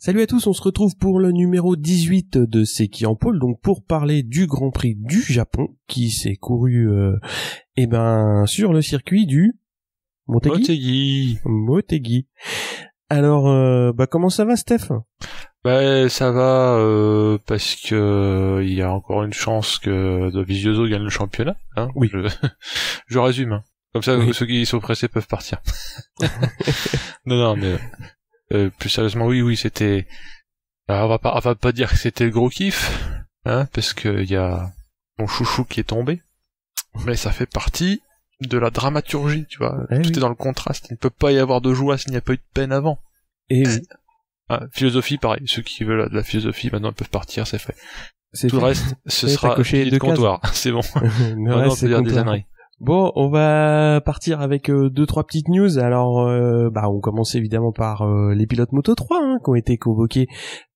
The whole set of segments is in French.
Salut à tous, on se retrouve pour le numéro 18 de C'est qui en pôle, donc pour parler du Grand Prix du Japon qui s'est couru sur le circuit du Motegi. Alors comment ça va Steph? Ça va parce que il y a encore une chance que Dovizioso gagne le championnat, hein. Oui. Je résume, hein. Comme ça Oui. ceux qui sont pressés peuvent partir. Non mais plus sérieusement oui c'était on va pas dire que c'était le gros kiff, hein, parce que il y a mon chouchou qui est tombé. Mais ça fait partie de la dramaturgie, tu vois. Tout est dans le contraste, il ne peut pas y avoir de joie s'il n'y a pas eu de peine avant. Et oui. Philosophie, pareil. Ceux qui veulent de la philosophie, maintenant, ils peuvent partir, c'est fait. C'est Tout fait. le reste, ce sera coché de comptoir. C'est bon. Maintenant, on peut dire des âneries. Bon, on va partir avec 2-3 petites news. Alors, on commence évidemment par les pilotes Moto 3 qui ont été convoqués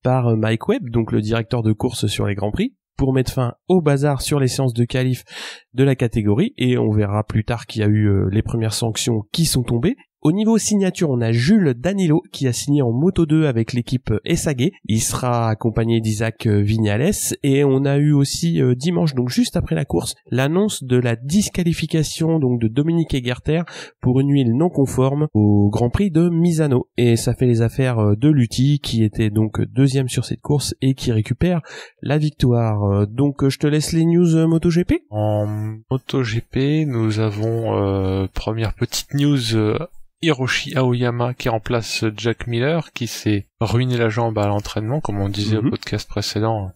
par Mike Webb, donc le directeur de course sur les Grands Prix, pour mettre fin au bazar sur les séances de qualif de la catégorie. Et on verra plus tard qu'il y a eu les premières sanctions qui sont tombées. Au niveau signature, on a Jules Danilo qui a signé en Moto 2 avec l'équipe SAG. Il sera accompagné d'Isaac Vignales. Et on a eu aussi dimanche, donc juste après la course, l'annonce de la disqualification donc de Dominique Egerter pour une huile non conforme au Grand Prix de Misano. Et ça fait les affaires de Lutti qui était donc deuxième sur cette course et qui récupère la victoire. Donc je te laisse les news MotoGP. En MotoGP, nous avons première petite news... Hiroshi Aoyama qui remplace Jack Miller qui s'est ruiné la jambe à l'entraînement, comme on disait au podcast précédent.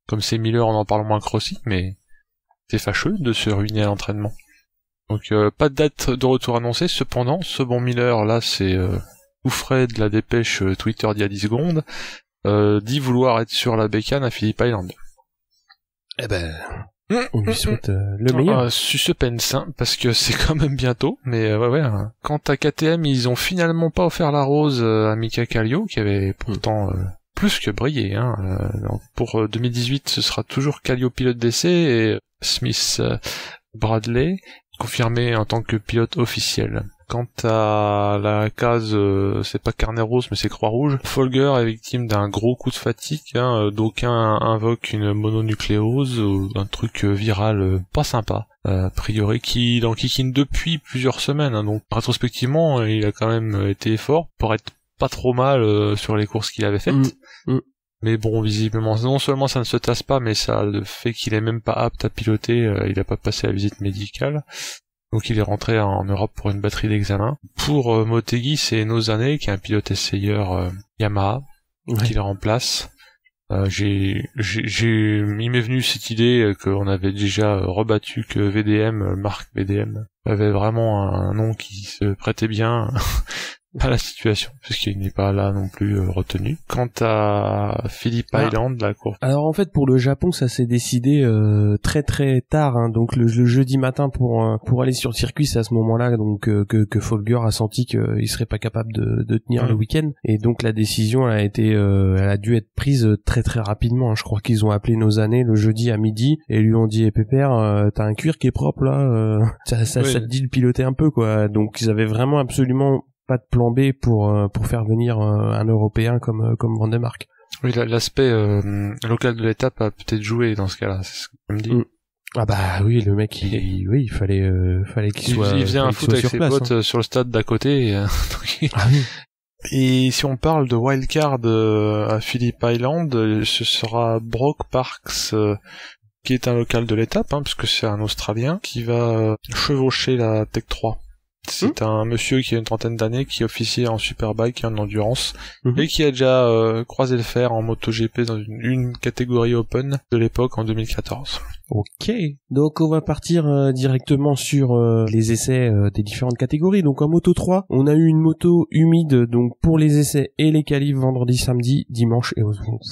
Comme c'est Miller, on en parle moins que Rossi, mais c'est fâcheux de se ruiner à l'entraînement. Donc pas de date de retour annoncée, cependant, ce bon Miller là c'est tout frais de la dépêche Twitter d'il y a 10 secondes, dit vouloir être sur la bécane à Phillip Island. Eh ben... On lui souhaite le meilleur. Suspense, hein, parce que c'est quand même bientôt, mais ouais. Quant à KTM, ils ont finalement pas offert la rose à Mika Kallio, qui avait pourtant plus que brillé. Hein. Donc pour 2018, ce sera toujours Kallio pilote d'essai et Smith Bradley confirmé en tant que pilote officiel. Quant à la case, c'est pas carnet rose mais c'est croix rouge. Folger est victime d'un gros coup de fatigue, hein, d'aucuns invoquent une mononucléose ou un truc viral pas sympa. A priori qui enquiquine depuis plusieurs semaines, hein, donc rétrospectivement il a quand même été fort pour être pas trop mal sur les courses qu'il avait faites. Mais bon, visiblement, non seulement ça ne se tasse pas, mais ça le fait qu'il est même pas apte à piloter, il a pas passé la visite médicale. Donc il est rentré en Europe pour une batterie d'examen. Pour Motegi, c'est Nozane, qui est un pilote essayeur Yamaha, qui le remplace. Il m'est venu cette idée qu'on avait déjà rebattu que VDM, marque VDM, avait vraiment un nom qui se prêtait bien à la situation, puisqu'il n'est pas là non plus retenu. Quant à Phillip Island, la course. Alors en fait pour le Japon ça s'est décidé très très tard, hein, donc le jeudi matin pour aller sur le circuit, c'est à ce moment-là donc que Folger a senti qu'il serait pas capable de tenir le week-end, et donc la décision elle a dû être prise très très rapidement, hein. Je crois qu'ils ont appelé Nozane le jeudi à midi et lui ont dit Pépère, t'as un cuir qui est propre là, ça te dit de piloter un peu quoi. Donc ils avaient vraiment absolument pas de plan B pour faire venir un Européen comme Van der Mark. Oui, l'aspect local de l'étape a peut-être joué dans ce cas-là, c'est ce que tu me dis. Ah bah oui, le mec, il fallait qu'il soit. Il faisait un foot avec ses potes sur le stade d'à côté. Et si on parle de wildcard à Phillip Island, ce sera Brock Parks, qui est un local de l'étape, hein, puisque c'est un Australien, qui va chevaucher la Tech 3. C'est un monsieur qui a une trentaine d'années, qui officie en superbike et en endurance, et qui a déjà croisé le fer en MotoGP dans une catégorie open de l'époque en 2014. Ok, donc on va partir directement sur les essais des différentes catégories. Donc en Moto 3, on a eu une moto humide donc pour les essais et les qualifs vendredi, samedi, dimanche et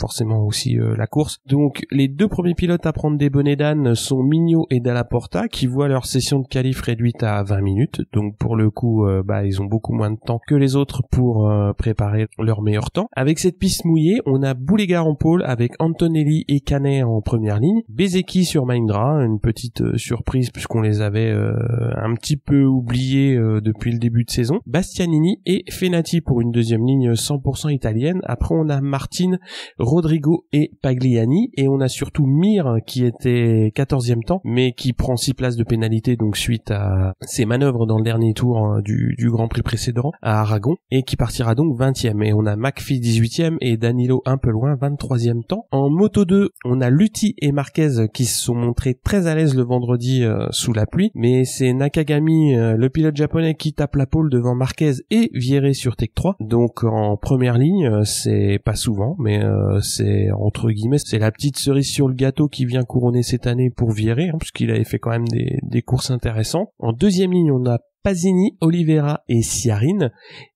forcément aussi la course. Donc les deux premiers pilotes à prendre des bonnets d'âne sont Mignot et Dalla Porta qui voient leur session de qualif réduite à 20 minutes. Donc pour le coup, ils ont beaucoup moins de temps que les autres pour préparer leur meilleur temps. Avec cette piste mouillée, on a Boulega en pôle avec Antonelli et Canet en première ligne, Bezeki sur Mahindra, une petite surprise puisqu'on les avait un petit peu oubliés depuis le début de saison, Bastianini et Fenati pour une deuxième ligne 100% italienne. Après on a Martin, Rodrigo et Pagliani, et on a surtout Mir qui était 14e temps mais qui prend 6 places de pénalité donc suite à ses manœuvres dans le dernier tour du Grand Prix précédent à Aragon, et qui partira donc 20e. Et on a McPhee 18e et Danilo un peu loin 23e temps. En Moto 2, on a Lutti et Marquez qui se sont montrés très à l'aise le vendredi sous la pluie, mais c'est Nakagami, le pilote japonais, qui tape la pole devant Marquez et Vieré sur Tech 3. Donc en première ligne, c'est pas souvent, mais c'est entre guillemets, c'est la petite cerise sur le gâteau qui vient couronner cette année pour Vieré, puisqu'il avait fait quand même des courses intéressantes. En deuxième ligne, on a Pasini, Oliveira et Ciarin,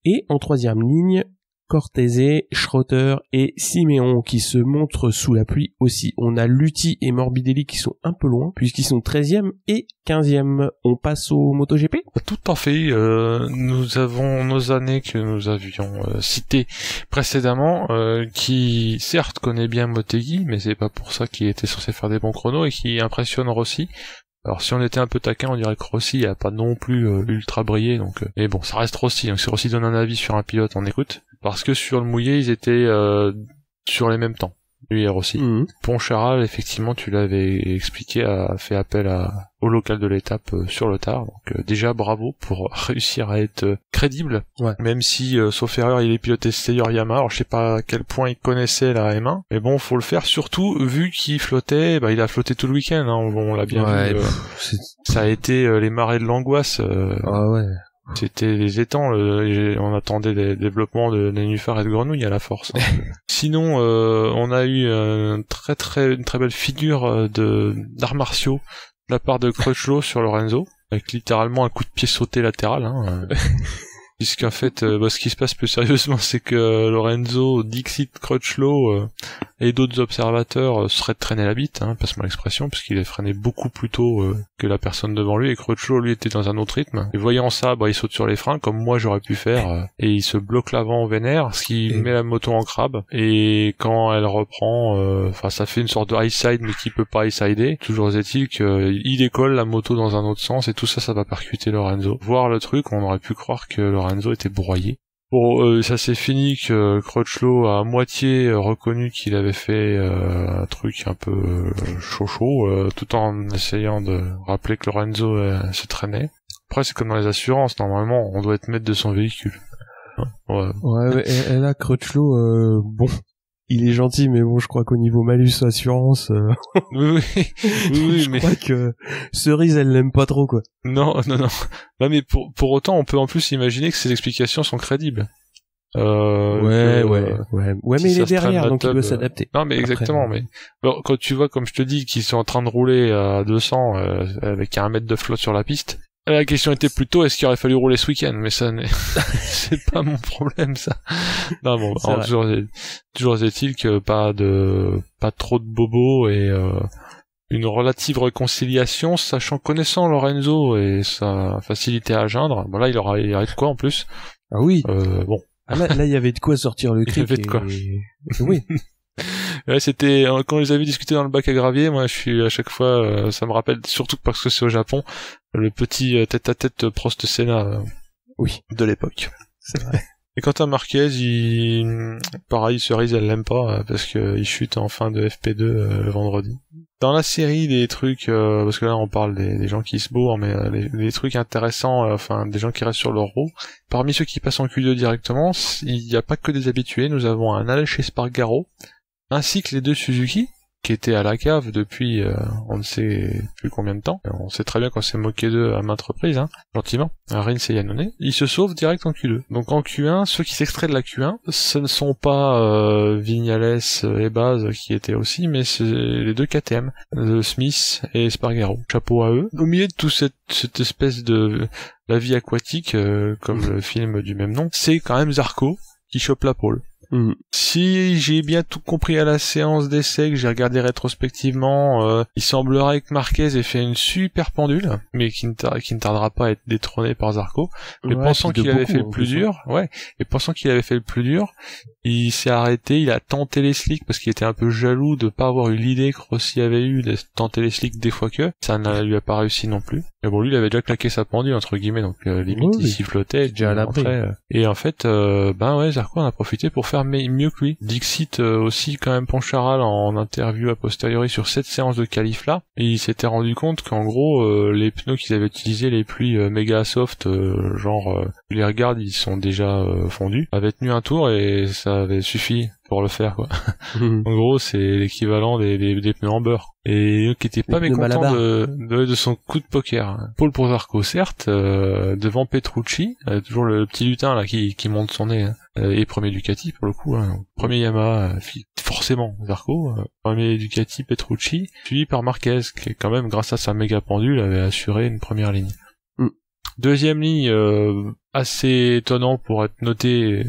et en troisième ligne, Cortese, Schroeter et Siméon qui se montrent sous la pluie aussi. On a Lutti et Morbidelli qui sont un peu loin puisqu'ils sont 13e et 15e. On passe au MotoGP ? Tout à fait. Nous avons nos années que nous avions citées précédemment, qui certes connaît bien Motegi, mais c'est pas pour ça qu'il était censé faire des bons chronos, et qui impressionne Rossi. Alors si on était un peu taquin, on dirait que Rossi a pas non plus ultra brillé, donc mais bon, ça reste Rossi. Donc si Rossi donne un avis sur un pilote, on écoute. Parce que sur le mouillé, ils étaient sur les mêmes temps, lui et Rossi. Poncharal, effectivement, tu l'avais expliqué, a fait appel au local de l'étape sur le tard. Donc déjà bravo pour réussir à être crédible. Ouais. Même si, sauf erreur, il est piloté Steyer Yamaha. Alors je sais pas à quel point il connaissait la M1, mais bon, faut le faire. Surtout vu qu'il flottait, il a flotté tout le week-end. Hein, on l'a bien vu. Ça a été les marées de l'angoisse. Ah ouais. C'était les étangs, on attendait des développements de nénuphars et de grenouilles à la force. Sinon, on a eu une très belle figure d'arts martiaux de la part de Crutchlow sur Lorenzo, avec littéralement un coup de pied sauté latéral. Puisqu'en fait, ce qui se passe plus sérieusement, c'est que Lorenzo, Dixit, Crutchlow et d'autres observateurs seraient traînés la bite, passe-moi l'expression, puisqu'il est freiné beaucoup plus tôt que la personne devant lui, et Crutchlow, lui, était dans un autre rythme. Et voyant ça, il saute sur les freins, comme moi j'aurais pu faire, et il se bloque l'avant au vénère, ce qui met la moto en crabe, et quand elle reprend, ça fait une sorte de high side, mais qui peut pas high sider. Toujours est-il qu'il décolle la moto dans un autre sens, et tout ça, ça va percuter Lorenzo. Voir le truc, on aurait pu croire que Lorenzo était broyé. Bon, ça s'est fini que Crutchlow a à moitié reconnu qu'il avait fait un truc un peu chaud, tout en essayant de rappeler que Lorenzo se traînait. Après, c'est comme dans les assurances, normalement, on doit être maître de son véhicule. Ouais, et là, Crutchlow, bon, il est gentil, mais bon, je crois qu'au niveau malus assurance, oui, je mais crois que Cerise, elle l'aime pas trop, quoi. Non. Bah, mais pour autant, on peut en plus imaginer que ces explications sont crédibles. Ouais, mais il est derrière, donc il doit s'adapter. Non, mais exactement, mais alors, quand tu vois, comme je te dis, qu'ils sont en train de rouler à 200 avec 1 mètre de flotte sur la piste, la question était plutôt est-ce qu'il aurait fallu rouler ce week-end, mais ça c'est pas mon problème, ça. Non, bon, toujours est-il que pas trop de bobos et une relative réconciliation, connaissant Lorenzo et sa facilité à geindre. Bon, là, il aurait de quoi en plus. Ah oui. Bon. Ah, là, il y avait de quoi sortir le cri. Il y avait de quoi. Oui. Ouais, c'était quand ils avaient discuté dans le bac à gravier, moi je suis à chaque fois ça me rappelle, surtout parce que c'est au Japon, le petit tête-à-tête Prost Senna oui, de l'époque. C'est vrai. Et quant à Marquez, pareil, Cerise elle l'aime pas parce que il chute en fin de FP2 le vendredi. Dans la série des trucs parce que là on parle des gens qui se bourrent, mais les trucs intéressants, des gens qui restent sur leur roue. Parmi ceux qui passent en Q2 directement, il n'y a pas que des habitués. Nous avons un Aleix Espargaro, ainsi que les 2 Suzuki, qui étaient à la cave depuis on ne sait plus combien de temps. On sait très bien qu'on s'est moqué d'eux à maintes reprises, gentiment. Rins et Yannone. Ils se sauvent direct en Q2. Donc en Q1, ceux qui s'extraient de la Q1, ce ne sont pas Vignales et Baz qui étaient aussi, mais c'est les 2 KTM, Smith et Espargaro. Chapeau à eux. Au milieu de toute cette espèce de la vie aquatique, comme le film du même nom, c'est quand même Zarco qui chope la pole. Si j'ai bien tout compris à la séance d'essai, que j'ai regardé rétrospectivement, il semblerait que Marquez ait fait une super pendule, mais qui ne tardera pas à être détrôné par Zarco. Mais pensant qu'il avait fait le plus dur, il s'est arrêté, il a tenté les slicks parce qu'il était un peu jaloux de pas avoir eu l'idée que Rossi avait eu de tenter les slicks des fois que ça ne lui a pas réussi non plus. Mais bon, lui, il avait déjà claqué sa pendule entre guillemets, donc limite il sifflotait déjà à l'abri. Et en fait, Zarco en a profité pour faire mieux que lui. Dixit aussi quand même Poncharal en interview a posteriori sur cette séance de qualif là, et il s'était rendu compte qu'en gros les pneus qu'ils avaient utilisés, les pluies méga soft, les regardes ils sont déjà fondus, avaient tenu un tour et ça avait suffi pour le faire quoi. En gros c'est l'équivalent des pneus en beurre. Et qui était pas mécontent de son coup de poker. Pole pour Zarco certes, devant Petrucci, toujours le petit lutin là qui monte son nez, et premier Ducati pour le coup, premier Yamaha, forcément Zarco, premier Ducati Petrucci, suivi par Marquez qui quand même grâce à sa méga pendule avait assuré une première ligne. Deuxième ligne, assez étonnant pour être noté,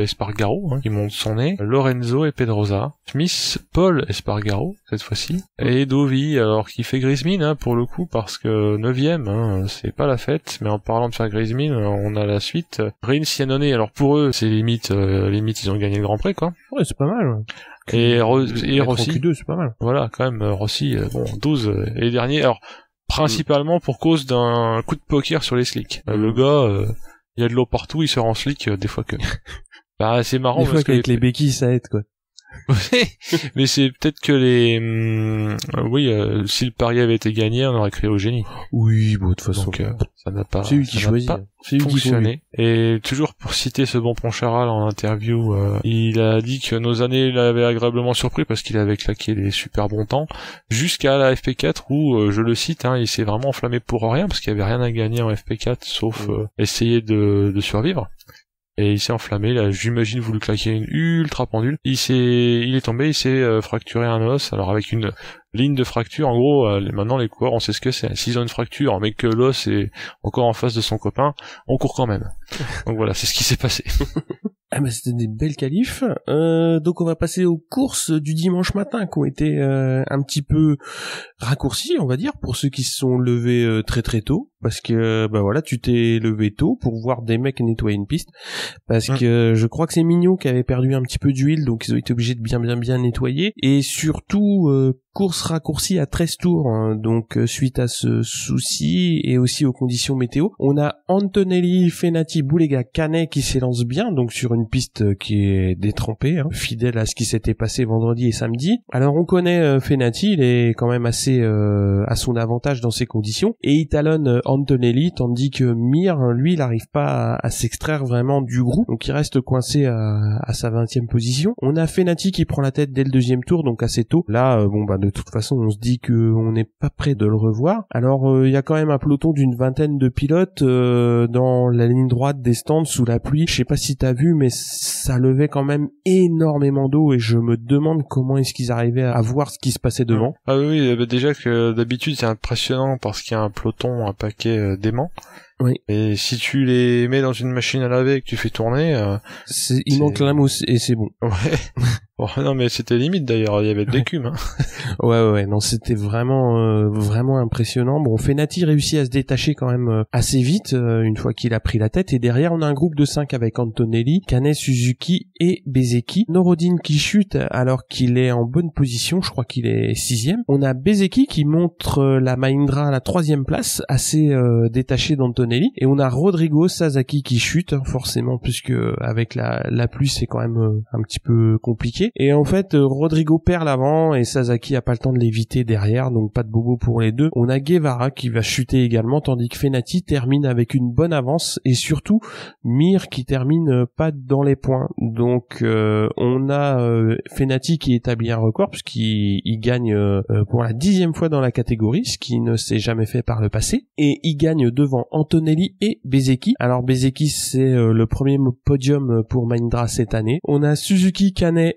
Espargaro, qui monte son nez, Lorenzo et Pedrosa, Smith, Paul Espargaro, cette fois-ci, et Dovi, alors qui fait grise mine, pour le coup, parce que 9ème, c'est pas la fête, mais en parlant de faire grise mine, on a la suite, Rins, Iannone, alors pour eux, c'est limite, ils ont gagné le Grand Prix, quoi. Ouais, c'est pas mal, ouais. Et Rossi. Q2, c'est pas mal. Voilà, quand même, Rossi, 12, et dernier, alors, principalement pour cause d'un coup de poker sur les slicks. Le gars, il y a de l'eau partout, il sort en slick des fois que. Bah c'est marrant. Des fois qu'avec les béquilles ça aide quoi. Mais c'est peut-être que si le pari avait été gagné, on aurait crié au génie. Oui, bon de toute façon. Donc, ça n'a pas. C'est lui qui choisit. C'est fonctionné. Et toujours pour citer ce bon Poncharal en interview, il a dit que nos années l'avaient agréablement surpris parce qu'il avait claqué des super bons temps jusqu'à la FP4 où, je le cite, il s'est vraiment enflammé pour rien parce qu'il y avait rien à gagner en FP4 sauf essayer de survivre. Et il s'est enflammé, il a, j'imagine, voulu claquer une ultra pendule. Il est tombé, il s'est fracturé un os, alors avec une ligne de fracture, en gros, maintenant les coureurs, on sait ce que c'est. S'ils ont une fracture, mais que l'os est encore en face de son copain, on court quand même. Donc voilà, c'est ce qui s'est passé. Ah bah c'était des belles qualifs. Donc on va passer aux courses du dimanche matin qui ont été un petit peu raccourcies, on va dire, pour ceux qui se sont levés très très tôt, parce que bah voilà, tu t'es levé tôt pour voir des mecs nettoyer une piste, parce que je crois que c'est Mignot qui avait perdu un petit peu d'huile, donc ils ont été obligés de bien nettoyer, et surtout course raccourcie à 13 tours, donc suite à ce souci et aussi aux conditions météo, on a Antonelli, Fenati, Boulega, Canet qui s'élance bien, donc sur une piste qui est détrempée, fidèle à ce qui s'était passé vendredi et samedi. Alors on connaît Fenati, il est quand même assez à son avantage dans ces conditions, et il talonne Antonelli, tandis que Mir, lui, il n'arrive pas à s'extraire vraiment du groupe, donc il reste coincé à sa 20e position. On a Fenati qui prend la tête dès le deuxième tour, donc assez tôt. Là, de toute façon, on se dit que on n'est pas prêt de le revoir. Alors, il y a quand même un peloton d'une vingtaine de pilotes dans la ligne droite des stands sous la pluie. Je sais pas si t'as vu, mais ça levait quand même énormément d'eau, et je me demande comment est-ce qu'ils arrivaient à voir ce qui se passait devant. Ah oui, déjà que d'habitude c'est impressionnant parce qu'il y a un peloton, un paquet d'aimants. Oui. Et si tu les mets dans une machine à laver et que tu fais tourner, il manque la mousse et c'est bon. Ouais. Bon, non mais c'était limite d'ailleurs, il y avait de l'écume. Ouais, non, c'était vraiment impressionnant. Bon, Fenati réussit à se détacher quand même assez vite une fois qu'il a pris la tête, et derrière on a un groupe de 5 avec Antonelli, Canet, Suzuki et Bezeki. Norodine qui chute alors qu'il est en bonne position, je crois qu'il est 6ème. On a Bezeki qui montre la Mahindra à la 3ème place, assez détaché d'Antonelli, et on a Rodrigo Sasaki qui chute, forcément, puisque avec la pluie c'est quand même un petit peu compliqué. Et en fait, Rodrigo perd l'avant et Sasaki a pas le temps de l'éviter derrière, donc pas de bobo pour les deux. On a Guevara qui va chuter également, tandis que Fenati termine avec une bonne avance, et surtout Mir qui termine pas dans les points. Donc on a Fenati qui établit un record puisqu'il gagne pour la 10e fois dans la catégorie, ce qui ne s'est jamais fait par le passé, et il gagne devant Antonelli et Bezeki. Alors Bezeki, c'est le premier podium pour Mahindra cette année. On a Suzuki, Canet,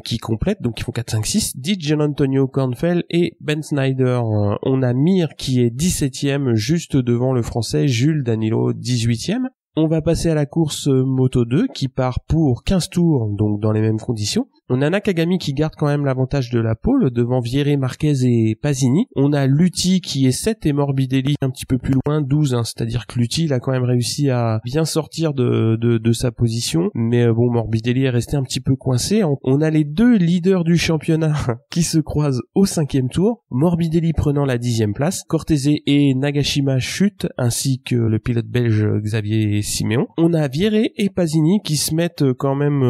qui complète, donc ils font 4, 5, 6, Di Gianantonio, Kornfeld et Ben Snyder. On a Mir qui est 17ème, juste devant le français Jules Danilo, 18ème. On va passer à la course Moto 2 qui part pour 15 tours, donc dans les mêmes conditions. On a Nakagami qui garde quand même l'avantage de la pole devant Vieré, Marquez et Pasini. On a Lutti qui est 7 et Morbidelli un petit peu plus loin, 12, hein, c'est-à-dire que Lutti il a quand même réussi à bien sortir de sa position, mais bon, Morbidelli est resté un petit peu coincé. On a les deux leaders du championnat qui se croisent au 5e tour, Morbidelli prenant la 10e place, Cortese et Nagashima chutent, ainsi que le pilote belge Xavier Siméon. On a Vieré et Pasini qui se mettent quand même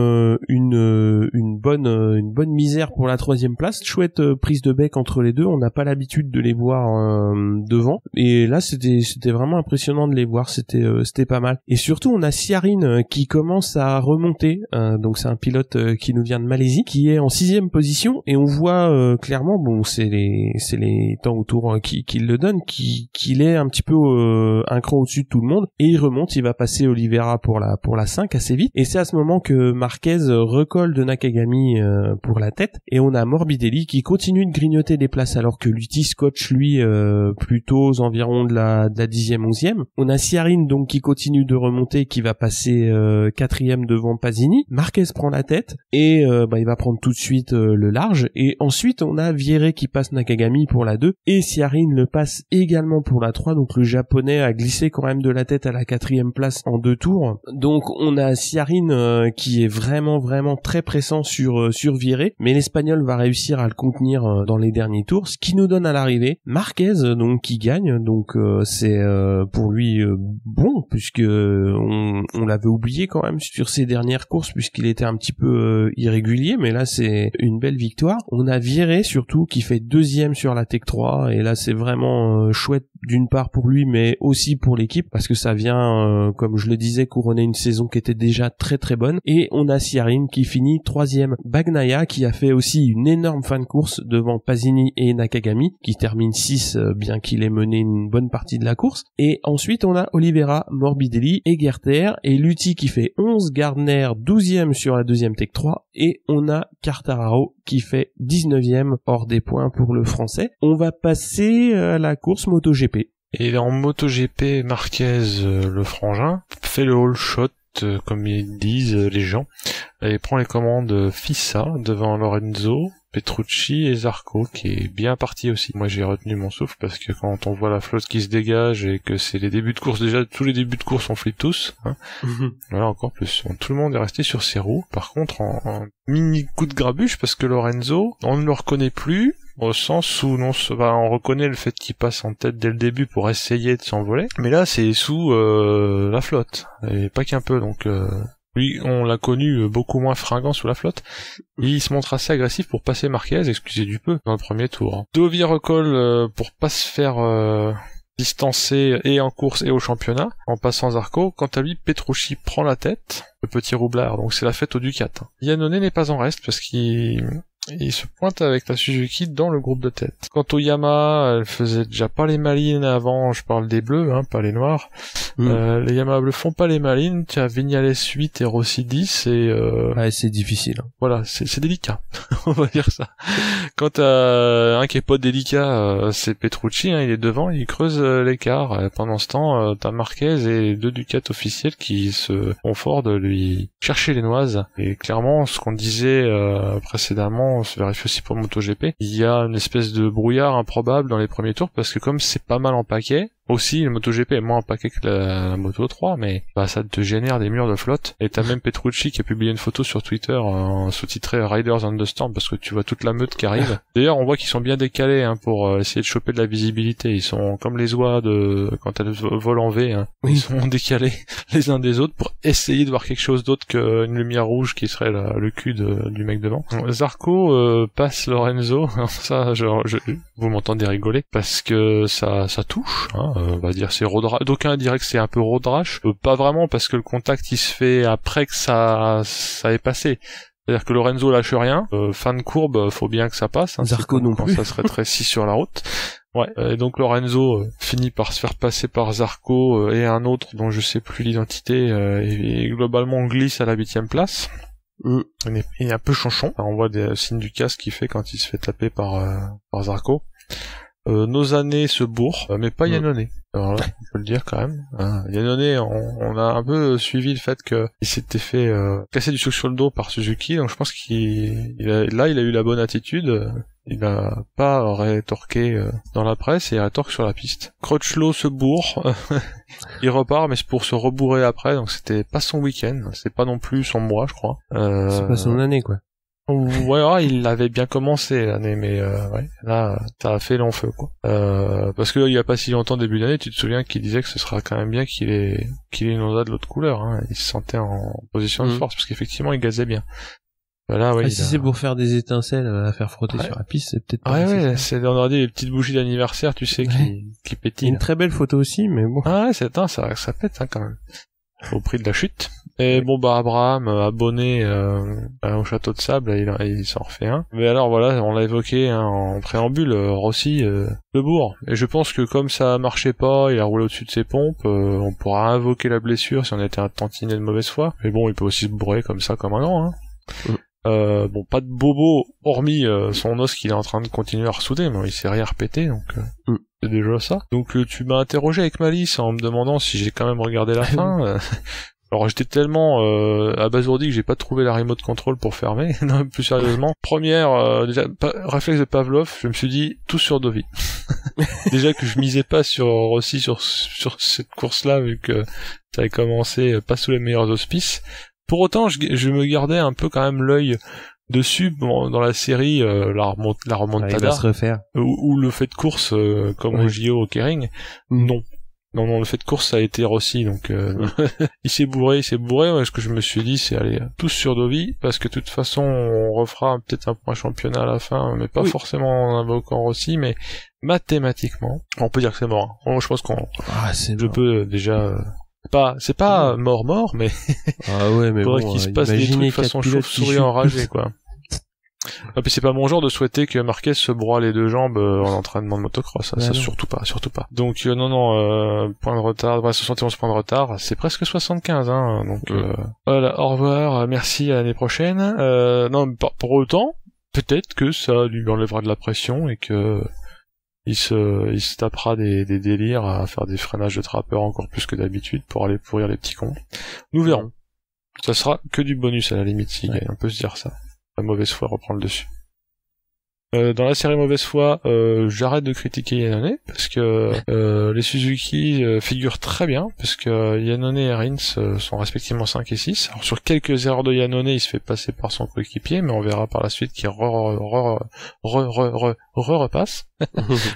une bonne misère pour la 3e place. Chouette prise de bec entre les deux, on n'a pas l'habitude de les voir devant, et là c'était vraiment impressionnant de les voir, c'était pas mal. Et surtout on a Ciarin qui commence à remonter, donc c'est un pilote qui nous vient de Malaisie, qui est en 6e position, et on voit clairement, bon c'est les temps autour qui le donnent, qu'il est un petit peu un cran au-dessus de tout le monde, et il remonte, il va passer Oliveira pour la 5 assez vite, et c'est à ce moment que Marquez recolle de Nakagami pour la tête, et on a Morbidelli qui continue de grignoter des places alors que Lutti scotche lui plutôt aux environs de la 10e, 11e. On a Ciarin donc qui continue de remonter, qui va passer 4e devant Pasini. Marquez prend la tête et il va prendre tout de suite le large, et ensuite on a Vieré qui passe Nakagami pour la 2 et Ciarin le passe également pour la 3, donc le japonais a glissé quand même de la tête à la 4e place en 2 tours. Donc on a Ciarin qui est vraiment très pressant sur Vieré, mais l'espagnol va réussir à le contenir dans les derniers tours, ce qui nous donne à l'arrivée Marquez donc qui gagne, donc c'est pour lui bon, puisque on l'avait oublié quand même sur ses dernières courses puisqu'il était un petit peu irrégulier, mais là c'est une belle victoire. On a Vieré surtout qui fait 2e sur la Tech 3, et là c'est vraiment chouette d'une part pour lui mais aussi pour l'équipe parce que ça vient comme je le disais couronner une saison qui était déjà très bonne. Et on a Ciarin qui finit 3e, Bagnaia qui a fait aussi une énorme fin de course devant Pasini et Nakagami qui termine 6 bien qu'il ait mené une bonne partie de la course. Et ensuite on a Oliveira, Morbidelli et Gerter, et Lutti qui fait 11, Gardner 12e sur la 2e Tech 3, et on a Quartararo qui fait 19e hors des points pour le français. On va passer à la course MotoGP. Et en MotoGP, Marquez, le frangin, fait le all shot, comme ils disent les gens, et prend les commandes Fissa devant Lorenzo, Petrucci et Zarco, qui est bien parti aussi. Moi j'ai retenu mon souffle parce que quand on voit la flotte qui se dégage et que c'est les débuts de course, déjà tous les débuts de course on flippe tous, hein. Voilà, encore plus. Tout le monde est resté sur ses roues. Par contre, en mini coup de grabuge parce que Lorenzo, on ne le reconnaît plus, au sens où on reconnaît le fait qu'il passe en tête dès le début pour essayer de s'envoler, mais là c'est sous la flotte, et pas qu'un peu, donc lui on l'a connu beaucoup moins fringant sous la flotte, et il se montre assez agressif pour passer Marquez, excusez du peu, dans le premier tour. Dovi recolle pour pas se faire distancer et en course et au championnat, en passant Zarco. Quant à lui, Petrucci prend la tête, le petit roublard, donc c'est la fête au Ducat. Yannone n'est pas en reste parce qu'il se pointe avec la Suzuki dans le groupe de tête. Quant au Yamaha, elle faisait déjà pas les malines avant, je parle des bleus, hein, pas les noirs. Les Yamaha bleus font pas les malines, tu as Vignales 8 et Rossi 10, et ouais, c'est difficile. Voilà, c'est délicat, on va dire ça. Quant à un qui est pas délicat, c'est Petrucci, hein, il est devant, il creuse l'écart. Pendant ce temps, t'as Marquez et 2 Ducats officiels qui se font fort de lui chercher les noises. Et clairement, ce qu'on disait précédemment, on se vérifie aussi pour MotoGP, il y a une espèce de brouillard improbable dans les premiers tours, parce que comme c'est pas mal en paquet, aussi le MotoGP est moins en paquet que la Moto 3, mais ça te génère des murs de flotte. Et t'as même Petrucci qui a publié une photo sur Twitter sous-titrée Riders on the Storm, parce que tu vois toute la meute qui arrive. D'ailleurs on voit qu'ils sont bien décalés pour essayer de choper de la visibilité. Ils sont comme les oies quand elles volent en V, hein. Ils sont décalés les uns des autres pour essayer de voir quelque chose d'autre qu'une lumière rouge qui serait le cul du mec devant. Zarco passe Lorenzo. Ça, vous m'entendez rigoler parce que ça touche, hein. On va dire c'est road rash. D'aucuns diraient que c'est un peu road rash. Pas vraiment, parce que le contact il se fait après que ça est passé. C'est-à-dire que Lorenzo lâche rien. Fin de courbe, faut bien que ça passe. Hein, Zarco non plus. Ça se rétrécit sur la route. Ouais. Et donc Lorenzo finit par se faire passer par Zarco et un autre dont je sais plus l'identité, et globalement glisse à la 8e place. Il est un peu chonchon. On voit des signes du casque qu'il fait quand il se fait taper par Zarco. Nos années se bourrent, mais pas Yannone. Alors là, on peut le dire quand même. Iannone, on a un peu suivi le fait qu'il s'était fait casser du sucre sur le dos par Suzuki, donc je pense il a eu la bonne attitude. Il n'a pas rétorqué dans la presse et il rétorque sur la piste. Crutchlow se bourre, il repart, mais c'est pour se rebourrer après, donc c'était pas son week-end, c'est pas non plus son mois, je crois. C'est pas son année, quoi. Ouais, il avait bien commencé l'année, mais ouais, là, ça a fait long feu, quoi. Parce que il y a pas si longtemps, début d'année, tu te souviens qu'il disait que ce sera quand même bien qu'il ait une Honda de l'autre couleur, hein. Il se sentait en position de force, parce qu'effectivement, il gazait bien. Voilà, ouais, si c'est pour faire des étincelles à faire frotter sur la piste, c'est peut-être pas c'est, on aurait dit les petites bougies d'anniversaire, tu sais, qui pétillent. Une très belle photo aussi, mais bon. Ah ouais, ça pète, hein, quand même. Au prix de la chute. Et bon, bah, Abraham, abonné au Château de Sable, il s'en refait un. Mais alors, voilà, on l'a évoqué en préambule, Rossi, le bourg. Et je pense que comme ça marchait pas, il a roulé au-dessus de ses pompes, on pourra invoquer la blessure si on était un tantinet de mauvaise foi. Mais bon, il peut aussi se bourrer comme ça, comme un grand, hein. Bon, pas de bobo, hormis son os qu'il est en train de continuer à ressouder, mais il s'est rien répété, donc c'est déjà ça. Donc tu m'as interrogé avec malice en me demandant si j'ai quand même regardé la fin. Alors j'étais tellement abasourdi que j'ai pas trouvé la remote control pour fermer. Non, plus sérieusement, première déjà réflexe de Pavlov, je me suis dit tout sur Dovi. Déjà que je misais pas sur Rossi sur cette course-là, vu que ça avait commencé pas sous les meilleurs auspices. Pour autant, je me gardais un peu quand même l'œil dessus dans la série la remontada, se refaire. Ou le fait de course comme au JO au Kering. Non, le fait de course ça a été Rossi, donc il s'est bourré. Ouais, ce que je me suis dit, c'est aller tous sur Dovi, parce que de toute façon on refera peut-être un point championnat à la fin, mais pas forcément en invoquant Rossi, mais mathématiquement, on peut dire que c'est mort. Je pense je peux déjà. C'est pas mort, mais mais faudrait qu'il se passe des trucs de façon chauve-souris enragée, quoi. Et puis c'est pas mon genre de souhaiter que Marquez se broie les deux jambes en entraînement de motocross, ça surtout pas. Donc point de retard, 71 points de retard, c'est presque 75, hein, donc voilà, au revoir, merci, à l'année prochaine. Non, pour autant, peut-être que ça lui enlèvera de la pression et que il se tapera des délires à faire des freinages de trappeur encore plus que d'habitude pour aller pourrir les petits cons. Nous verrons. Ça sera que du bonus à la limite, si on peut se dire ça. La mauvaise foi reprend le dessus. Dans la série mauvaise foi, j'arrête de critiquer Iannone parce que les Suzuki figurent très bien, parce que Iannone et Rins sont respectivement 5 et 6. Alors sur quelques erreurs de Iannone, il se fait passer par son coéquipier, mais on verra par la suite qu'il repasse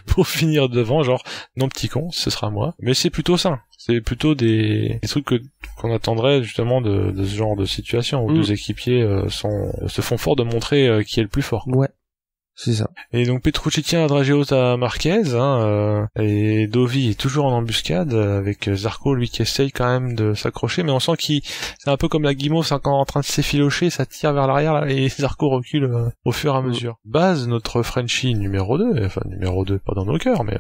pour finir devant, genre non petit con, ce sera moi. Mais c'est plutôt ça. C'est plutôt des trucs qu'on attendrait justement de ce genre de situation où deux équipiers se font fort de montrer qui est le plus fort. Ouais. C'est ça. Et donc Petrucci tient à Drageos à Marquez, et Dovi est toujours en embuscade avec Zarco, lui qui essaye quand même de s'accrocher, mais on sent c'est un peu comme la guimauve, c'est encore en train de s'effilocher, ça tire vers l'arrière là, et Zarco recule au fur et à mesure. Baz, notre Frenchie numéro 2, enfin numéro 2 pas dans nos cœurs, mais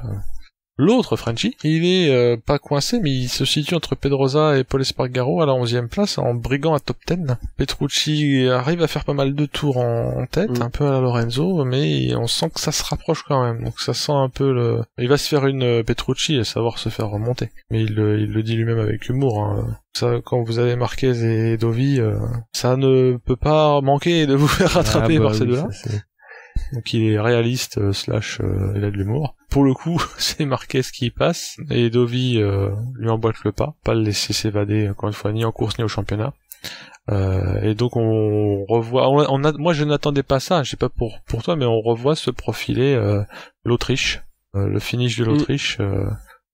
l'autre Frenchie, il est pas coincé, mais il se situe entre Pedrosa et Paul Espargaro à la 11e place en briguant à top 10. Petrucci arrive à faire pas mal de tours en tête, un peu à la Lorenzo, mais on sent que ça se rapproche quand même. Donc ça sent un peu il va se faire une Petrucci et savoir se faire remonter. Mais il le dit lui-même avec humour, hein. Ça, quand vous avez Marquez et Dovi, ça ne peut pas manquer de vous faire rattraper par ces deux-là. Donc il est réaliste / il a de l'humour. Pour le coup, c'est Marquez qui passe et Dovi lui emboîte le pas le laisser s'évader encore une fois ni en course ni au championnat. Et donc on revoit, moi je n'attendais pas ça, je sais pas pour toi, mais on revoit se profiler l'Autriche, le finish de l'Autriche,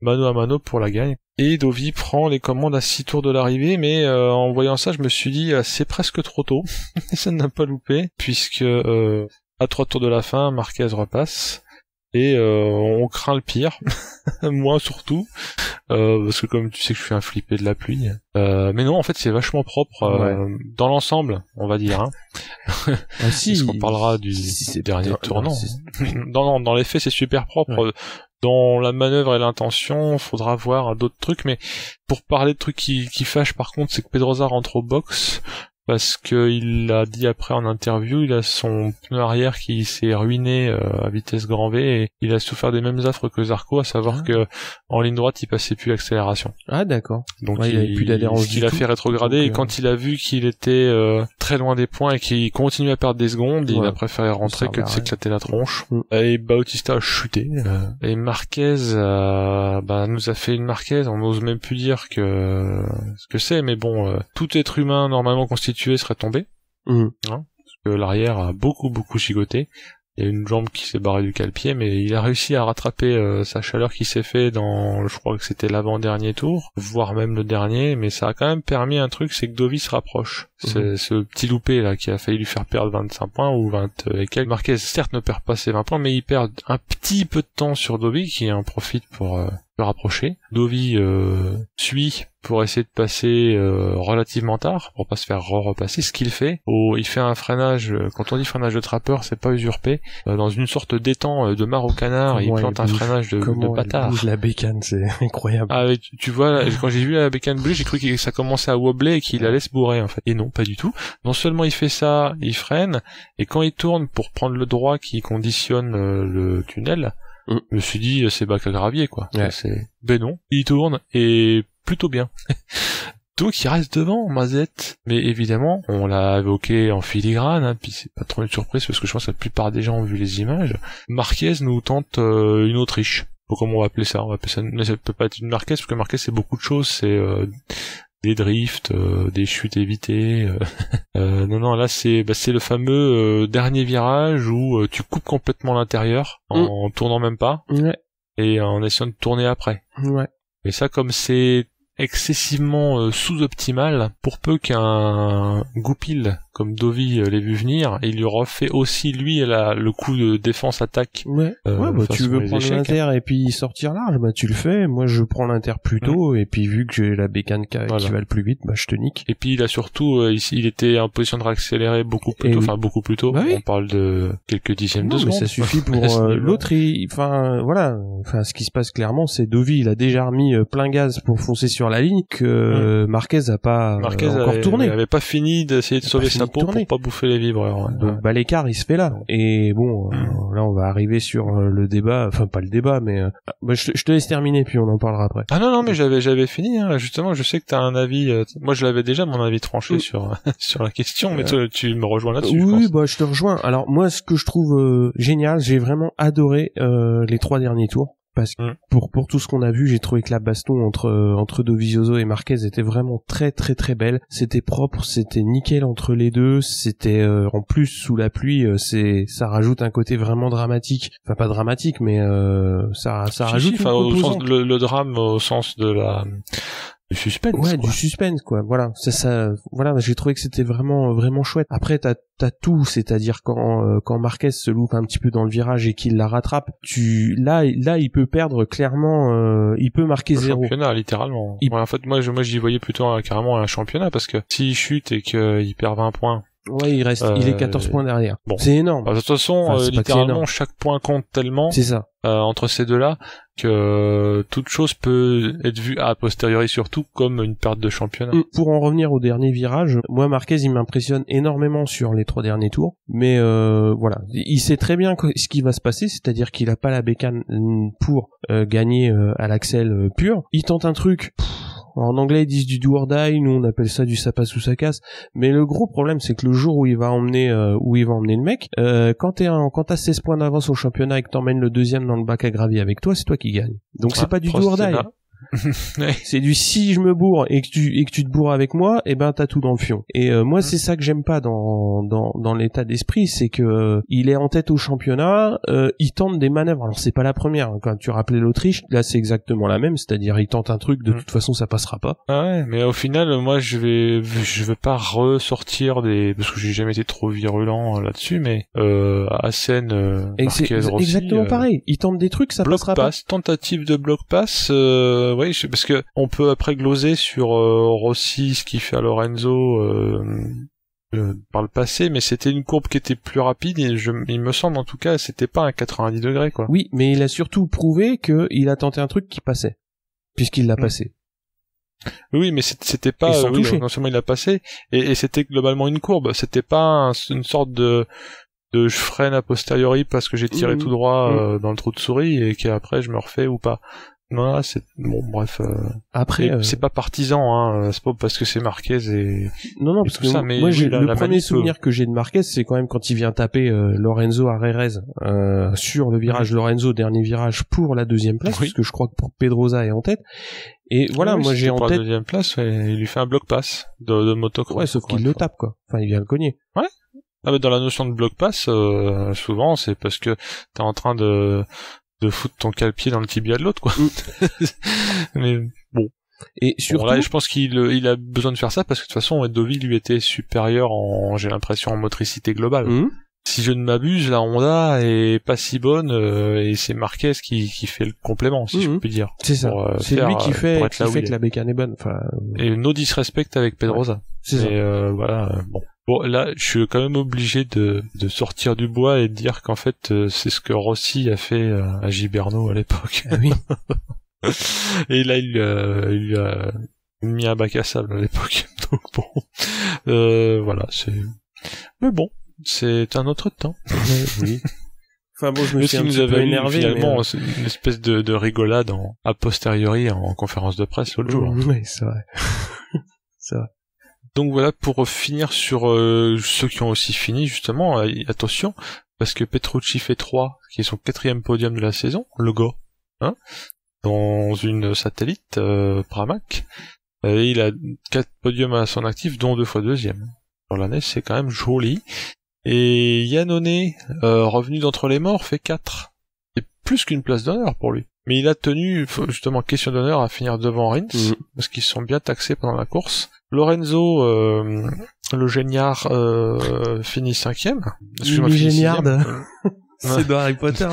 mano à mano pour la gagne. Et Dovi prend les commandes à 6 tours de l'arrivée, mais en voyant ça, je me suis dit c'est presque trop tôt, ça n'a pas loupé, puisque à 3 tours de la fin, Marquez repasse. Et on craint le pire, moi surtout, parce que comme tu sais que je suis un flippé de la pluie. Mais non, en fait, c'est vachement propre dans l'ensemble, on va dire. Hein. Parce qu'on parlera du dernier tournant. Dans les faits, c'est super propre. Ouais. Dans la manœuvre et l'intention, faudra voir d'autres trucs. Mais pour parler de trucs qui fâchent, par contre, c'est que Pedrosa rentre au box. parce que il a dit après en interview, il a son pneu arrière qui s'est ruiné à vitesse grand V et il a souffert des mêmes affres que Zarco, à savoir que en ligne droite il passait plus l'accélération. Ah d'accord. Donc il avait plus d'adhérence il a fait rétrograder et quand il a vu qu'il était très loin des points et qu'il continuait à perdre des secondes, il a préféré rentrer que de s'éclater la tronche. Et Bautista a chuté. Et Marquez nous a fait une Marquez, on n'ose même plus dire ce que c'est, mais bon, tout être humain normalement constitué serait tombé. Parce que l'arrière a beaucoup gigoté. Il y a une jambe qui s'est barrée du cale-pied, mais il a réussi à rattraper sa chaleur qui s'est fait dans, je crois que c'était l'avant-dernier tour, voire même le dernier, mais ça a quand même permis un truc, c'est que Dovi se rapproche. C'est ce petit loupé là qui a failli lui faire perdre 25 points ou 20 et quelques. Marquez certes ne perd pas ses 20 points, mais il perd un petit peu de temps sur Dovi qui en profite pour le rapprocher. Dovi suit pour essayer de passer relativement tard, pour pas se faire repasser, ce qu'il fait. Il fait un freinage, quand on dit freinage de trappeur, c'est pas usurpé, dans une sorte d'étang de mare au canard, il plante un freinage de bâtard. Bouge la bécane, c'est incroyable. Ah, tu vois, quand j'ai vu la bécane bouger, j'ai cru que ça commençait à wobbler et qu'il allait se bourrer, en fait. Et non, pas du tout. Non seulement il fait ça, il freine, et quand il tourne pour prendre le droit qui conditionne le tunnel, je me suis dit, c'est bac à gravier, quoi. Ouais. Ben non, il tourne, et plutôt bien. Donc il reste devant, Mazette. Mais évidemment, on l'a évoqué en filigrane, puis c'est pas trop une surprise, parce que je pense que la plupart des gens ont vu les images. Marquez nous tente une Autriche. Comment on va appeler ça? Mais ça peut pas être une Marquez, parce que Marquez c'est beaucoup de choses, c'est des drifts, des chutes évitées. Non, là c'est le fameux dernier virage où tu coupes complètement l'intérieur en tournant même pas et en essayant de tourner après. Et ça, comme c'est excessivement sous-optimal, pour peu qu'un goupil comme Dovi l'ait vu venir, il lui refait aussi lui le coup de défense-attaque. Tu veux prendre l'Inter et puis sortir large, tu le fais. Moi je prends l'Inter plus tôt et puis vu que j'ai la bécane qui va le plus vite, je te nique. Et puis il a surtout il était en position de réaccélérer beaucoup plus tôt, beaucoup plus tôt. On parle de quelques dixièmes de seconde. Mais ça suffit pour l'autre. Ce qui se passe clairement, c'est Dovi, il a déjà remis plein gaz pour foncer sur la ligne que Marquez a pas encore tourné. Il avait pas fini d'essayer de sauver sa peau pour pas bouffer les vibreurs. Donc l'écart il se fait là. Et bon, là on va arriver sur le débat, enfin pas le débat, mais je te laisse terminer puis on en parlera après. Ah non, mais j'avais fini. Justement, je sais que t'as un avis. Moi je l'avais déjà mon avis tranché sur la question, mais toi, tu me rejoins là-dessus. Oui, je te rejoins. Alors moi ce que je trouve génial, j'ai vraiment adoré les 3 derniers tours. Parce que pour tout ce qu'on a vu, j'ai trouvé que la baston entre Dovizioso et Marquez était vraiment très très très belle. C'était propre, c'était nickel entre les deux. C'était en plus sous la pluie, ça rajoute un côté vraiment dramatique. Enfin pas dramatique, mais ça rajoute au sens le drame au sens de du suspense. Du suspense, quoi. Voilà. Voilà, j'ai trouvé que c'était vraiment, vraiment chouette. Après, t'as tout, c'est-à-dire quand Marquez se loupe un petit peu dans le virage et qu'il la rattrape, là, il peut perdre clairement, il peut marquer le 0. Championnat, littéralement. En fait, moi, j'y voyais plutôt carrément un championnat parce que s'il chute et qu'il perd 20 points. Ouais, il est 14 points derrière. Bon. C'est énorme. De toute façon, littéralement, chaque point compte tellement. C'est ça. Entre ces deux-là, que toute chose peut être vue a posteriori surtout comme une perte de championnat. Pour en revenir au dernier virage, moi Marquez il m'impressionne énormément sur les 3 derniers tours, mais voilà, il sait très bien ce qui va se passer, c'est-à-dire qu'il a pas la bécane pour gagner à l'axel pur. Il tente un truc. En anglais, ils disent du do or die, nous on appelle ça du ça passe ou ça casse. Mais le gros problème, c'est que le jour où il va emmener le mec, quand t'as 16 points d'avance au championnat et que t'emmènes le deuxième dans le bac à gravier avec toi, c'est toi qui gagne. Donc c'est pas du do or die. C'est du si je me bourre et que tu te bourres avec moi, t'as tout dans le fion. Et moi c'est ça que j'aime pas dans l'état d'esprit, c'est que il est en tête au championnat, il tente des manœuvres. Alors c'est pas la première, quand tu rappelais l'Autriche, là c'est exactement la même, c'est-à-dire il tente un truc, de toute façon ça passera pas. Ah ouais, mais au final moi je vais pas ressortir parce que j'ai jamais été trop virulent là-dessus, mais Assen, Marquez, Rossi, exactement pareil, il tente des trucs, ça passera pas. Tentative de bloc pass, oui, parce que on peut après gloser sur Rossi, ce qu'il fait à Lorenzo par le passé, mais c'était une courbe qui était plus rapide et il me semble en tout cas c'était pas un 90 degrés quoi. Oui, mais il a surtout prouvé qu'il a tenté un truc qui passait, puisqu'il l'a passé. Oui, mais c'était pas, non seulement il a passé, et c'était globalement une courbe, c'était pas une sorte de je freine a posteriori parce que j'ai tiré tout droit dans le trou de souris et qu'après je me refais ou pas. Non, là, c'est bon, bref. Après, c'est pas partisan, hein. C'est pas parce que c'est Marquez et non, parce que ça, mais moi, j'ai le premier manip, souvenir que j'ai de Marquez, c'est quand même quand il vient taper Lorenzo Arerez sur le virage Lorenzo, dernier virage pour la deuxième place, parce que je crois que Pedrosa est en tête. Et voilà, moi j'ai en tête. Pour la deuxième place, il lui fait un bloc pass de motocross. Ouais, sauf qu'il le tape, quoi. Enfin, il vient le cogner. Ouais. Ah, mais dans la notion de bloc pass, souvent, c'est parce que t'es en train de foutre ton cale-pied dans le tibia de l'autre, quoi. Mais bon. Et surtout, bon, là, je pense qu'il a besoin de faire ça parce que de toute façon, Dovi lui était supérieur j'ai l'impression, en motricité globale. Si je ne m'abuse, la Honda est pas si bonne et c'est Marquez qui fait le complément, si je peux dire. C'est ça. C'est lui qui fait que la bécane est bonne. Enfin. Et no disrespect avec Pedrosa. Ouais, c'est ça. Voilà. Bon, là, je suis quand même obligé de sortir du bois et de dire qu'en fait, c'est ce que Rossi a fait à Giberno à l'époque. Ah oui. Et là, il lui a mis un bac à sable à l'époque. Donc bon, voilà, mais bon, c'est un autre temps. Oui. Enfin bon, je me suis un petit peu énervé. Finalement, c'est une espèce de rigolade a posteriori en conférence de presse l'autre jour. Oui, c'est vrai. C'est vrai. Donc voilà, pour finir sur ceux qui ont aussi fini, justement, attention, parce que Petrucci fait 3, qui est son 4e podium de la saison, le gars, hein, dans une satellite, Pramac, et il a 4 podiums à son actif, dont 2 fois 2e. Sur l'année, c'est quand même joli. Et Iannone, revenu d'entre les morts, fait 4. C'est plus qu'une place d'honneur pour lui. Mais il a tenu, justement, question d'honneur à finir devant Rins, parce qu'ils se sont bien taxés pendant la course. Lorenzo, le géniard, finit 5e. Le géniard, c'est dans Harry Potter.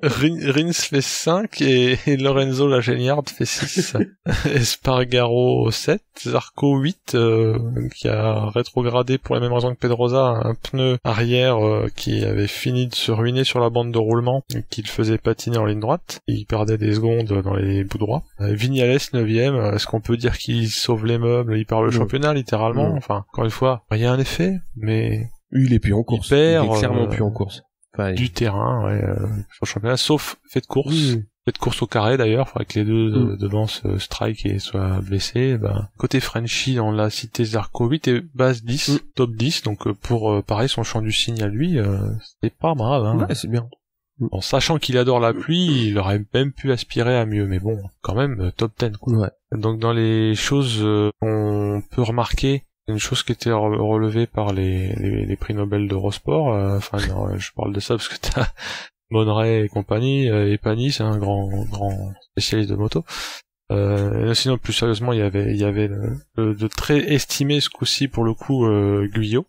Rins fait 5 et Lorenzo la géniarde fait 6. Espargaro 7, Zarco 8 qui a rétrogradé pour les mêmes raisons que Pedrosa, un pneu arrière qui avait fini de se ruiner sur la bande de roulement et qui le faisait patiner en ligne droite. Il perdait des secondes dans les bouts droits. Vignales 9e, est-ce qu'on peut dire qu'il sauve les meubles, il perd le championnat littéralement? Enfin, encore une fois, il y a un effet, mais il est plus en course. Il perd, il est clairement plus en course. Enfin, du terrain, sur le championnat, sauf fait de course. Fait de course au carré d'ailleurs, faudrait que les deux devant strike et soient blessés. Côté Frenchy, on l'a cité, Zarco 8 et base 10, top 10, donc pour pareil son champ du signe à lui, c'est pas grave, hein. Ouais, c'est bien. En sachant qu'il adore la pluie, il aurait même pu aspirer à mieux, mais bon, quand même top 10, quoi. Ouais. Donc dans les choses qu'on peut remarquer, une chose qui était relevée par les prix Nobel d'Eurosport, enfin non, je parle de ça parce que t'as Monneray et compagnie, et Pani, c'est un grand spécialiste de moto. Sinon plus sérieusement, il y avait le très estimé ce coup-ci pour le coup Guyot,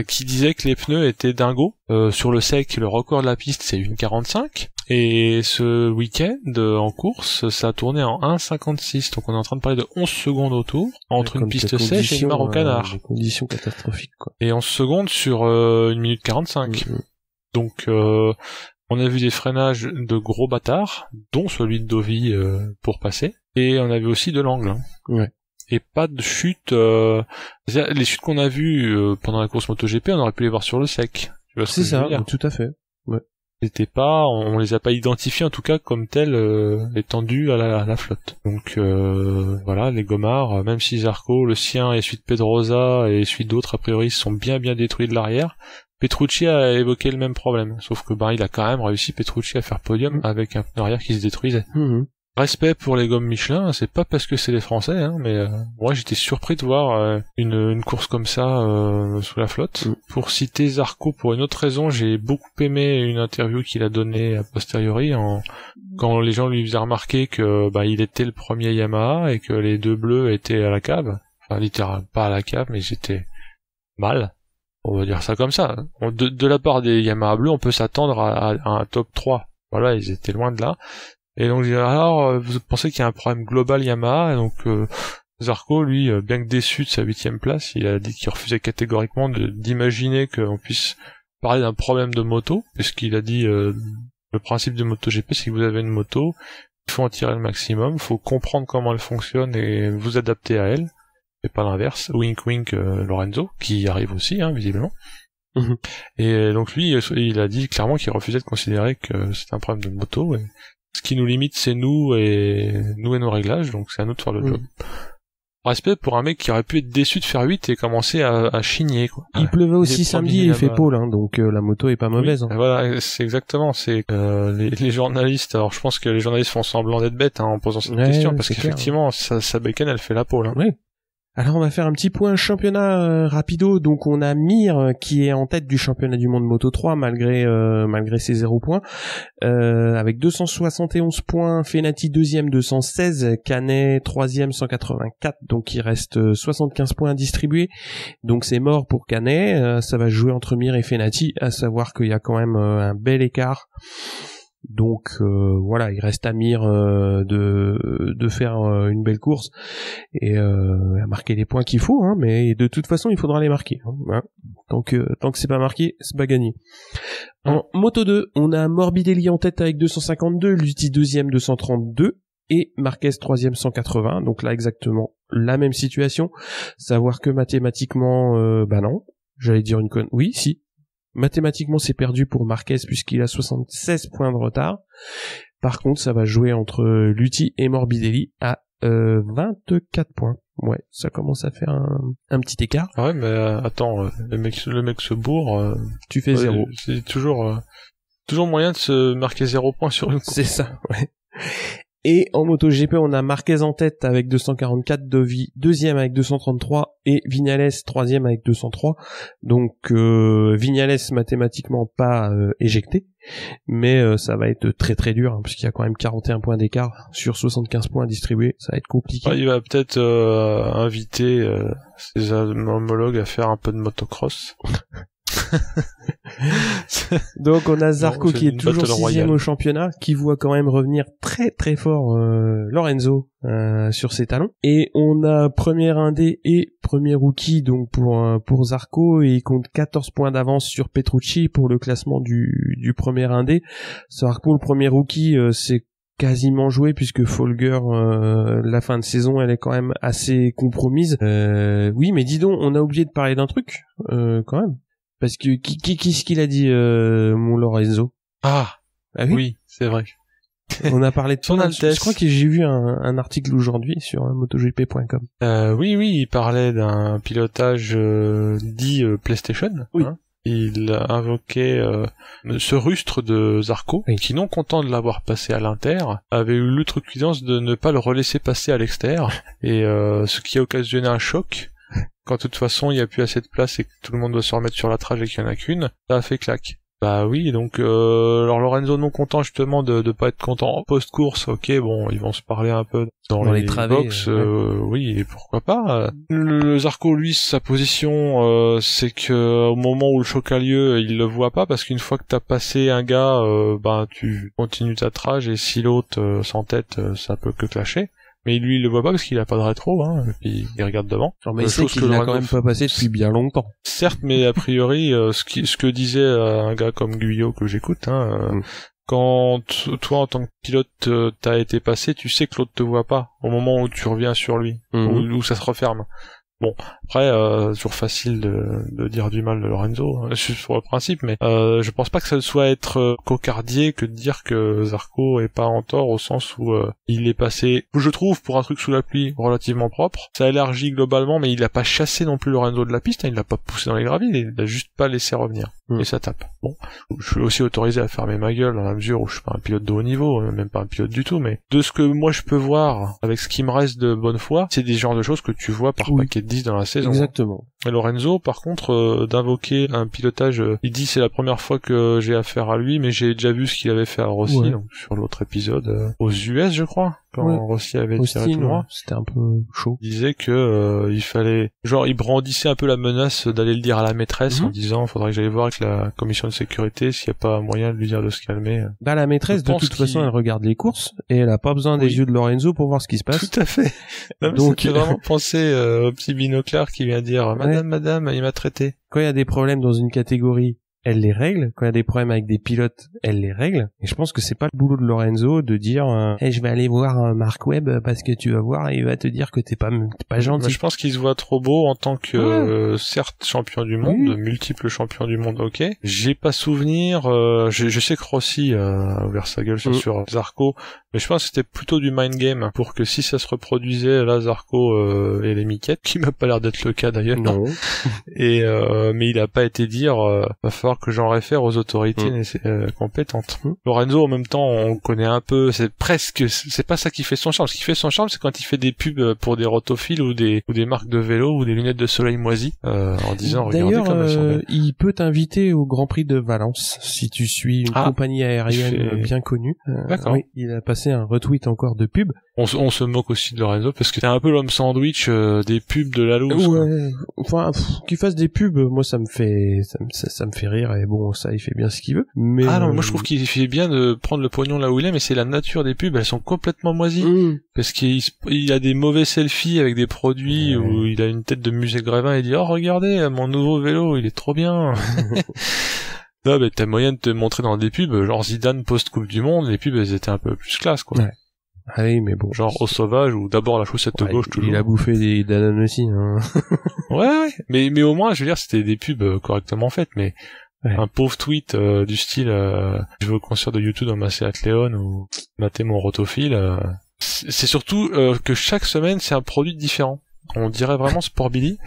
qui disait que les pneus étaient dingos. Sur le sec, le record de la piste c'est 1,45 et ce week-end en course ça a tourné en 1,56, donc on est en train de parler de 11 secondes au tour entre une piste sèche et une mare au canard. Des conditions catastrophiques, quoi. Et 11 secondes sur 1 minute 45. Donc on a vu des freinages de gros bâtards, dont celui de Dovi pour passer, et on avait aussi de l'angle. Hein. Ouais. Et pas de chute. Les chutes qu'on a vues pendant la course MotoGP, on aurait pu les voir sur le sec. Tu vois ce c'est que je veux ça, dire. tout à fait. Ouais. C'était pas, on les a pas identifiés en tout cas comme tels étendus à la flotte. Donc voilà, les gomards, même si Zarco, le sien et celui de Pedrosa et celui d'autres a priori sont bien détruits de l'arrière. Petrucci a évoqué le même problème, sauf que il a quand même réussi Petrucci à faire podium avec un pneu arrière qui se détruisait. Respect pour les gommes Michelin, c'est pas parce que c'est les Français, hein, mais moi j'étais surpris de voir une course comme ça sous la flotte. Pour citer Zarco pour une autre raison, j'ai beaucoup aimé une interview qu'il a donnée a posteriori quand les gens lui faisaient remarquer que il était le premier Yamaha et que les deux bleus étaient à la cave. Enfin littéralement pas à la cave, mais j'étais mal. On va dire ça comme ça. De la part des Yamaha bleus, on peut s'attendre à un top 3. Voilà, ils étaient loin de là. Et donc, alors, vous pensez qu'il y a un problème global Yamaha, et donc Zarco, lui, bien que déçu de sa 8e place, il a dit qu'il refusait catégoriquement d'imaginer qu'on puisse parler d'un problème de moto, puisqu'il a dit le principe de MotoGP, c'est que vous avez une moto Il faut en tirer le maximum, il faut comprendre comment elle fonctionne et vous adapter à elle, et pas l'inverse. Wink wink Lorenzo, qui y arrive aussi, visiblement. Et donc lui, il a dit clairement qu'il refusait de considérer que c'était un problème de moto, et ce qui nous limite, c'est nous et nos réglages, donc c'est à nous de faire le job. Respect pour un mec qui aurait pu être déçu de faire 8 et commencer à chigner, quoi. Il pleuvait aussi samedi et il fait pôle, donc la moto est pas mauvaise. Oui, voilà, c'est exactement, c'est les journalistes, alors je pense que les journalistes font semblant d'être bêtes en posant cette question, parce qu'effectivement, sa bécane, elle fait la pôle. Oui. Alors on va faire un petit point championnat rapido. Donc on a Mir qui est en tête du championnat du monde Moto 3 malgré ses 0 points, avec 271 points. Fenati deuxième 216, Canet troisième 184. Donc il reste 75 points à distribuer. Donc c'est mort pour Canet. Ça va jouer entre Mir et Fenati, à savoir qu'il y a quand même un bel écart. Donc voilà, il reste à Mir de faire une belle course et à marquer les points qu'il faut, mais de toute façon il faudra les marquer. Tant que c'est pas marqué, c'est pas gagné. En Moto 2, on a Morbidelli en tête avec 252, Lutti deuxième 232 et Marquez troisième 180. Donc là exactement la même situation. Savoir que mathématiquement, non, j'allais dire une conne. Oui, si. Mathématiquement, c'est perdu pour Marquez puisqu'il a 76 points de retard. Par contre, ça va jouer entre Lutti et Morbidelli à 24 points. Ouais, ça commence à faire un petit écart. Ah ouais, mais attends, le mec se bourre. Tu fais 0. C'est toujours moyen de se marquer 0 points sur une course. C'est ça, ouais. Et en MotoGP, on a Marquez en tête avec 244, Dovi deuxième avec 233 et Viñales troisième avec 203. Donc Viñales mathématiquement pas éjecté, mais ça va être très très dur puisqu'il y a quand même 41 points d'écart sur 75 points à distribuer. Ça va être compliqué. Il va peut-être inviter ses homologues à faire un peu de motocross. Donc on a Zarco qui est toujours 6ème au championnat, qui voit quand même revenir très très fort Lorenzo sur ses talons, et on a premier indé et premier rookie donc pour Zarco, et il compte 14 points d'avance sur Petrucci pour le classement du premier indé. Zarco, le premier rookie, c'est quasiment joué puisque Folger, la fin de saison, elle est quand même assez compromise. Oui, mais dis donc, on a oublié de parler d'un truc quand même. Parce que qu'est-ce qu'il a dit, mon Lorenzo? Ah oui, c'est vrai. On a parlé de Son Altesse. Je crois que j'ai vu un article aujourd'hui sur MotoGP.com. Oui, il parlait d'un pilotage dit PlayStation. Oui. Il a invoqué ce rustre de Zarco, qui, non content de l'avoir passé à l'Inter, avait eu l'outrecuidance de ne pas le relaisser passer à l'extérieur, et ce qui a occasionné un choc. Quand de toute façon il n'y a plus assez de place et que tout le monde doit se remettre sur la trage et qu'il n'y en a qu'une, ça a fait claque. Bah oui, donc alors Lorenzo non content justement de pas être content post-course, ok, bon, ils vont se parler un peu dans les box, oui, et pourquoi pas. Le Zarco, lui, sa position, c'est que au moment où le choc a lieu, il le voit pas, parce qu'une fois que t'as passé un gars, tu continues ta trage, et si l'autre s'entête, ça peut que clasher. Mais lui, il le voit pas parce qu'il a pas de rétro, et puis il regarde devant. Alors, mais c'est qu'il l'a quand même pas passé depuis bien longtemps. Certes, mais a priori, ce que disait un gars comme Guyot que j'écoute, quand toi en tant que pilote t'as été passé, tu sais que l'autre te voit pas au moment où tu reviens sur lui, où ça se referme. Bon, après, toujours facile de dire du mal de Lorenzo, sur le principe, mais je pense pas que ça soit être cocardier que de dire que Zarco est pas en tort, au sens où il est passé, je trouve, pour un truc sous la pluie, relativement propre. Ça élargit globalement, mais il a pas chassé non plus Lorenzo de la piste, il l'a pas poussé dans les graviers, il l'a juste pas laissé revenir. Et ça tape. Bon, je suis aussi autorisé à fermer ma gueule dans la mesure où je suis pas un pilote de haut niveau, même pas un pilote du tout, mais de ce que moi je peux voir, avec ce qui me reste de bonne foi, c'est des genres de choses que tu vois par paquet de 10 dans la saison. Exactement. Et Lorenzo, par contre, d'invoquer un pilotage, il dit c'est la première fois que j'ai affaire à lui, mais j'ai déjà vu ce qu'il avait fait à Rossi, donc sur l'autre épisode, aux US, je crois, quand Rossi avait tiré tout droit. C'était un peu chaud. Il disait que il fallait, genre, il brandissait un peu la menace d'aller le dire à la maîtresse en disant, faudrait que j'aille voir avec la commission de sécurité s'il n'y a pas moyen de lui dire de se calmer. Bah, la maîtresse, de toute façon, elle regarde les courses et elle a pas besoin des yeux de Lorenzo pour voir ce qui se passe. Tout à fait. Donc, j'ai vraiment pensé au petit binoclard qui vient dire, madame, il m'a traité. Quand il y a des problèmes dans une catégorie, elle les règle. Quand il y a des problèmes avec des pilotes, elle les règle. Et je pense que c'est pas le boulot de Lorenzo de dire hey, je vais aller voir Mark Webb parce que tu vas voir, il va te dire que t'es pas gentil. Mais je pense qu'il se voit trop beau en tant que certes champion du monde, multiple champion du monde, ok. J'ai pas souvenir, je sais que Rossi a ouvert sa gueule sur Zarco, mais je pense que c'était plutôt du mind game pour que si ça se reproduisait, là Zarco et les miquettes, qui m'a pas l'air d'être le cas d'ailleurs. Non. Et mais il a pas été dire va falloir que j'en réfère aux autorités compétentes. Lorenzo en même temps on connaît un peu, c'est pas ça qui fait son charme. Ce qui fait son charme c'est quand il fait des pubs pour des rotophiles ou des marques de vélo ou des lunettes de soleil moisies en disant regardez comme elles sont belles. Il peut t'inviter au Grand Prix de Valence si tu suis une compagnie aérienne bien connue. D'accord. Oui, il a passé un retweet encore de pub. On se moque aussi de Lorenzo parce que c'est un peu l'homme sandwich des pubs de la loose. Ouais. Enfin, qu'il fasse des pubs, moi ça me fait rire et bon, ça il fait bien ce qu'il veut. Mais non, moi je trouve qu'il fait bien de prendre le pognon là où il est, mais c'est la nature des pubs, elles sont complètement moisies. Parce qu'il a des mauvais selfies avec des produits où il a une tête de Musée Grévin et il dit oh regardez mon nouveau vélo, il est trop bien. Non, mais t'as moyen de te montrer dans des pubs, genre Zidane post-Coupe du Monde, les pubs elles étaient un peu plus classe quoi. Ouais. Ah oui, mais bon. Genre au sauvage ou d'abord la chaussette gauche toujours. Il a bouffé des Danone aussi, hein. ouais. Mais au moins, je veux dire, c'était des pubs correctement faites, mais un pauvre tweet du style je vais au concert de YouTube dans ma Seat Leon ou mater mon rotophile. C'est surtout que chaque semaine, c'est un produit différent. On dirait vraiment Sport Billy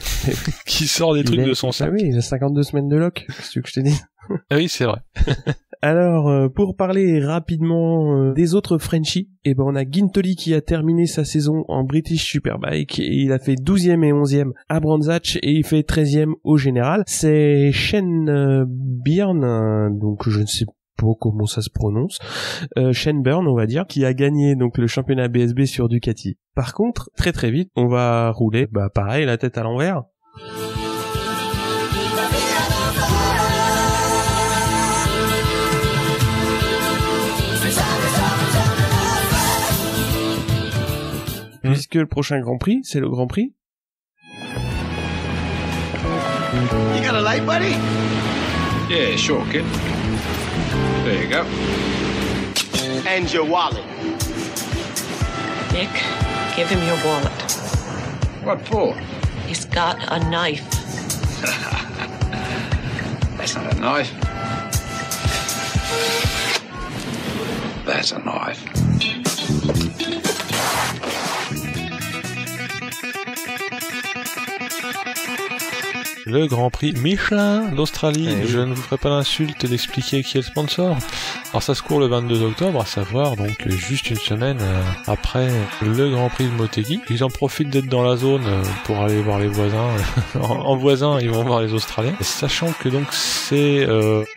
qui sort des trucs de son sac. Ah oui, il a 52 semaines de loc, qu'est-ce que tu veux que je te dise? Ah oui, c'est vrai. Alors, pour parler rapidement des autres Frenchies, on a Gintoli qui a terminé sa saison en British Superbike et il a fait 12e et 11e à Brands Hatch et il fait 13e au général. C'est Shane Byrne, donc je ne sais pas comment ça se prononce, Shane Byrne on va dire, qui a gagné donc le championnat BSB sur Ducati. Par contre, très très vite, on va rouler, pareil, la tête à l'envers. Puisque le prochain Grand Prix, c'est le Grand Prix. You got a light, buddy? Yeah, sure, kid. There you go. And your wallet. Nick, give him your wallet. What for? He's got a knife. That's not a knife. That's a knife. Le Grand Prix Michelin d'Australie. Je ne vous ferai pas l'insulte d'expliquer qui est le sponsor. Alors ça se court le 22 octobre, à savoir donc juste une semaine après le Grand Prix de Motegi. Ils en profitent d'être dans la zone pour aller voir les voisins. En voisin, ils vont voir les Australiens. Sachant que donc c'est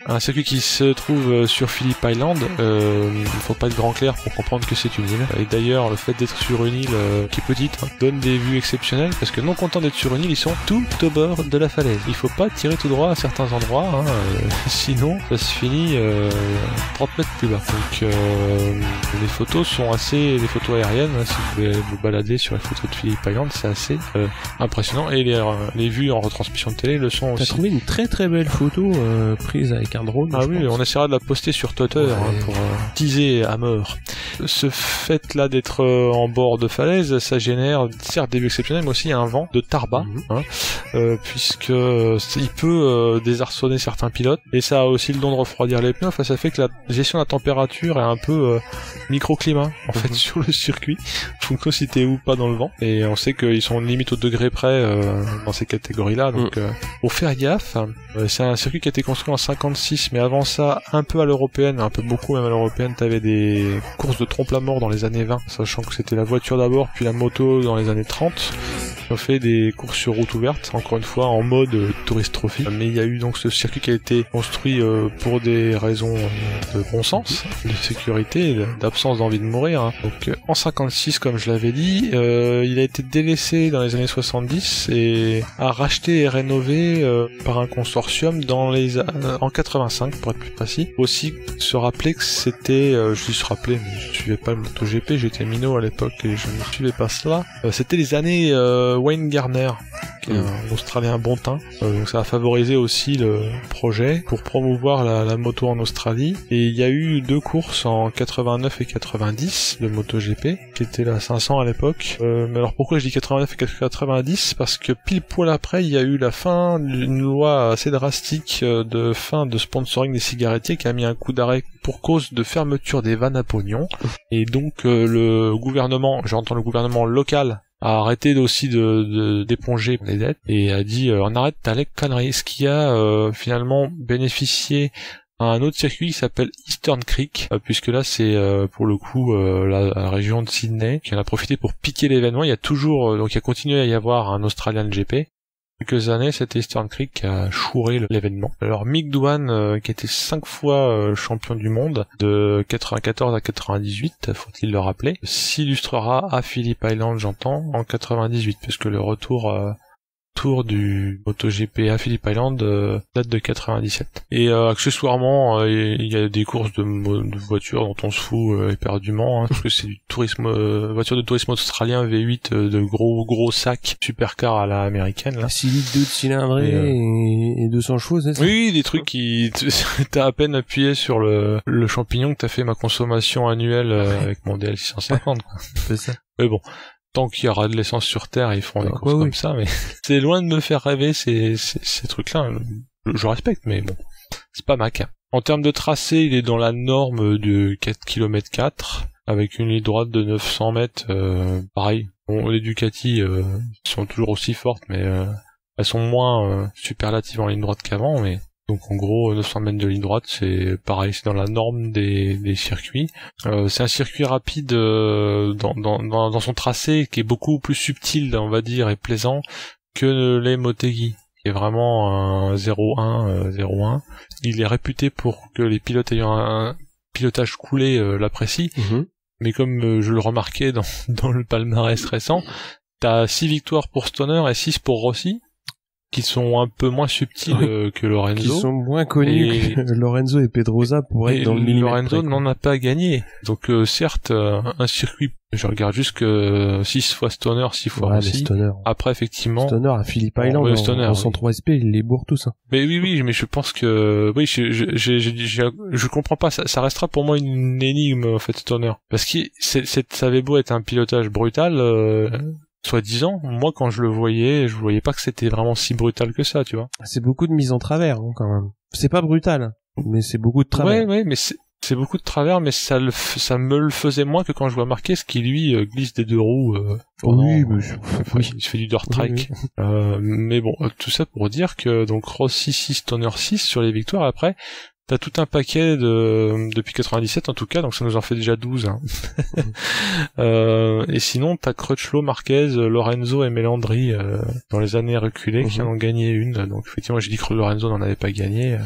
un circuit qui se trouve sur Phillip Island. Il faut pas être grand clair pour comprendre que c'est une île. Et d'ailleurs, le fait d'être sur une île qui est petite donne des vues exceptionnelles parce que non contents d'être sur une île, ils sont tout au bord de la falaise. Il faut pas tirer tout droit à certains endroits, sinon ça se finit 30 mètres plus bas. Donc les photos sont assez, les photos aériennes, si vous voulez vous balader sur les photos de Phillip Island, c'est assez impressionnant. Et les vues en retransmission de télé le sont aussi. T'as trouvé une très très belle photo prise avec un drone. Ah oui, on essaiera de la poster sur Twitter pour teaser à mort. Ce fait-là d'être en bord de falaise, ça génère certes des vues exceptionnelles, mais aussi un vent de tarba, puisque il peut désarçonner certains pilotes, et ça a aussi le don de refroidir les pneus. Enfin, ça fait que la gestion de la température est un peu microclimat en fait sur le circuit, fonction si t'es ou pas dans le vent. Et on sait qu'ils sont limite au degré près dans ces catégories-là, donc faut faire gaffe. C'est un circuit qui a été construit en 56, mais avant ça, un peu à l'européenne, un peu beaucoup même à l'européenne, t'avais des courses de trompe-la-mort dans les années 20, sachant que c'était la voiture d'abord, puis la moto dans les années 30. On fait des courses sur route ouverte, encore une fois en mode tourist trophy. Mais il y a eu donc ce circuit qui a été construit pour des raisons de bon sens, de sécurité et d'absence d'envie de mourir. Donc en 56, comme je l'avais dit, il a été délaissé dans les années 70 et a racheté et rénové par un consortium en 85 pour être plus précis. Aussi se rappeler que c'était, je dis se rappeler, mais je suivais pas le MotoGP, j'étais minot à l'époque et je ne suivais pas cela. C'était les années Wayne Gardner, qui est un Australien bon teint. Donc ça a favorisé aussi le projet pour promouvoir la moto en Australie. Et il y a eu 2 courses en 89 et 90 de MotoGP, qui étaient la 500 à l'époque. Mais alors pourquoi je dis 89 et 90? Parce que pile poil après, il y a eu la fin d'une loi assez drastique de fin de sponsoring des cigarettiers qui a mis un coup d'arrêt pour cause de fermeture des vannes à pognon. Et donc le gouvernement, j'entends le gouvernement local, a arrêté aussi d'éponger les dettes et a dit on arrête les conneries, ce qui a finalement bénéficié à un autre circuit qui s'appelle Eastern Creek, puisque là c'est pour le coup la région de Sydney qui en a profité pour piquer l'événement. Il y a toujours donc il a continué à y avoir un Australian GP. Quelques années, c'était Eastern Creek qui a chouré l'événement. Alors Mick Doohan, qui était 5 fois champion du monde, de 94 à 98, faut-il le rappeler, s'illustrera à Phillip Island, j'entends, en 98, puisque le retour du MotoGP à Phillip Island date de 97. Et accessoirement, il y a des courses de voitures dont on se fout éperdument, parce que c'est du tourisme, voiture de tourisme australien V8 de gros sacs supercar à la américaine là. 6 litres de cylindrée et 200 chevaux, c'est ça? Oui, des trucs qui t'as à peine appuyé sur le champignon que t'as fait ma consommation annuelle avec mon DL 650 quoi. C'est ça. Mais bon, tant qu'il y aura de l'essence sur Terre, ils feront des courses comme ça, mais c'est loin de me faire rêver ces trucs-là. Je respecte, mais bon, c'est pas ma cam. En termes de tracé, il est dans la norme de 4 km 4, avec une ligne droite de 900 mètres, pareil. Bon, les Ducati sont toujours aussi fortes, mais elles sont moins superlatives en ligne droite qu'avant, mais... Donc en gros 900 mètres de ligne droite, c'est pareil, c'est dans la norme des circuits. C'est un circuit rapide dans son tracé qui est beaucoup plus subtil, on va dire, et plaisant que les Motegi, qui est vraiment un 0-1. Il est réputé pour que les pilotes ayant un pilotage coulé l'apprécient, mais comme je le remarquais dans le palmarès récent, t'as 6 victoires pour Stoner et 6 pour Rossi, qui sont un peu moins subtils que Lorenzo. Qui sont moins connus que Lorenzo et Pedrosa pour être dans le millimètre. Lorenzo n'en a pas gagné. Donc certes, un circuit, je regarde juste que 6 fois Stoner, 6 fois Rossi. Stoner. Après, effectivement... Stoner à Phillip Island, en 103 SP, il les bourre tous. Hein. Mais oui, mais je pense que... Oui, je comprends pas, ça restera pour moi une énigme, en fait, Stoner. Parce que ça avait beau être un pilotage brutal... soi-disant, moi quand je le voyais pas que c'était vraiment si brutal que ça, tu vois. C'est beaucoup de mise en travers, hein, quand même. C'est pas brutal, mais c'est beaucoup de travers. Ouais, mais c'est beaucoup de travers, mais ça me le faisait moins que quand je vois Marquez qui lui glisse des 2 roues. Oui, il se fait du dirt track. Oui. Mais bon, tout ça pour dire que donc Rossi 6, Stoner 6 sur les victoires. Après, t'as tout un paquet depuis 97 en tout cas, donc ça nous en fait déjà 12. Hein. Et sinon, t'as Crutchlow, Marquez, Lorenzo et Melandri dans les années reculées qui en ont gagné une. Donc effectivement, j'ai dit que Lorenzo n'en avait pas gagné.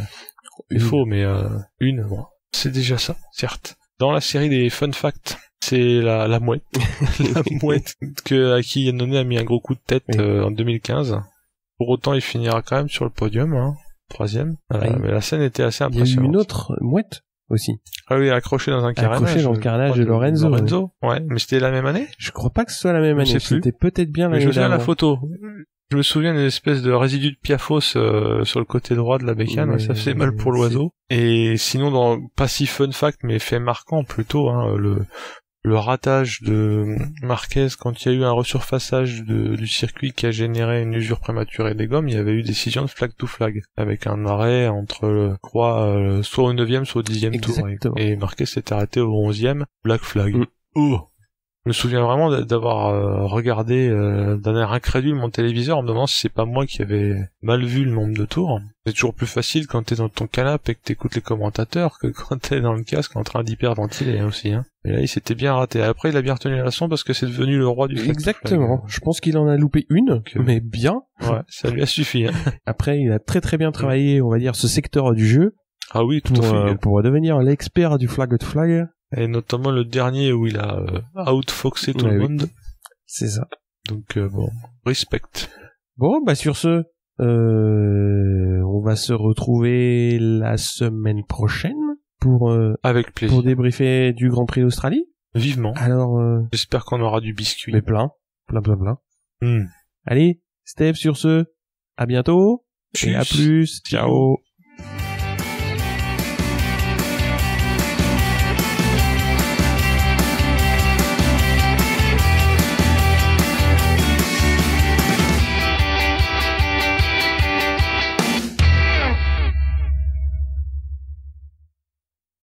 Il faut, mais une, bon, c'est déjà ça, certes. Dans la série des fun facts, c'est la mouette. La mouette à qui Yannone a mis un gros coup de tête en 2015. Pour autant, il finira quand même sur le podium, hein. 3e. Mais la scène était assez impressionnante. Il y a eu une autre mouette aussi. Ah oui, accrochée dans un carnage. Accrochée dans le carnage de Lorenzo. Ouais, mais c'était la même année? Je crois pas que ce soit la même année. C'était peut-être bien l'année d'avant. Je me souviens la photo. Je me souviens d'une espèce de résidu de piafos sur le côté droit de la bécane. Ça faisait mal pour l'oiseau. Et sinon, pas si fun fact, mais fait marquant plutôt, hein, le ratage de Marquez quand il y a eu un resurfaçage du circuit qui a généré une usure prématurée des gommes, il y avait eu décision de flag to flag avec un arrêt entre soit au 9e soit au 10e tour et Marquez s'est arrêté au 11e black flag. Je me souviens vraiment d'avoir regardé d'un air incrédule mon téléviseur en me demandant si c'est pas moi qui avais mal vu le nombre de tours. C'est toujours plus facile quand t'es dans ton canapé et que t'écoutes les commentateurs que quand t'es dans le casque en train d'hyperventiler aussi. Hein. Et là, il s'était bien raté. Après, il a bien retenu la leçon parce que c'est devenu le roi du flag. Exactement. Je pense qu'il en a loupé une, mais bien. Ouais, ça lui a suffi. Hein. Après, il a très très bien travaillé, on va dire, ce secteur du jeu. Ah oui, tout à fait. Pour devenir l'expert du flag to flag. Et notamment le dernier où il a outfoxé tout le monde. C'est ça. Donc bon, respect. Bon, bah sur ce, on va se retrouver la semaine prochaine pour avec plaisir pour débriefer du Grand Prix d'Australie. Vivement. Alors j'espère qu'on aura du biscuit. Mais plein. Allez, Steph, sur ce, à bientôt. Et à Tchuss. plus. Ciao.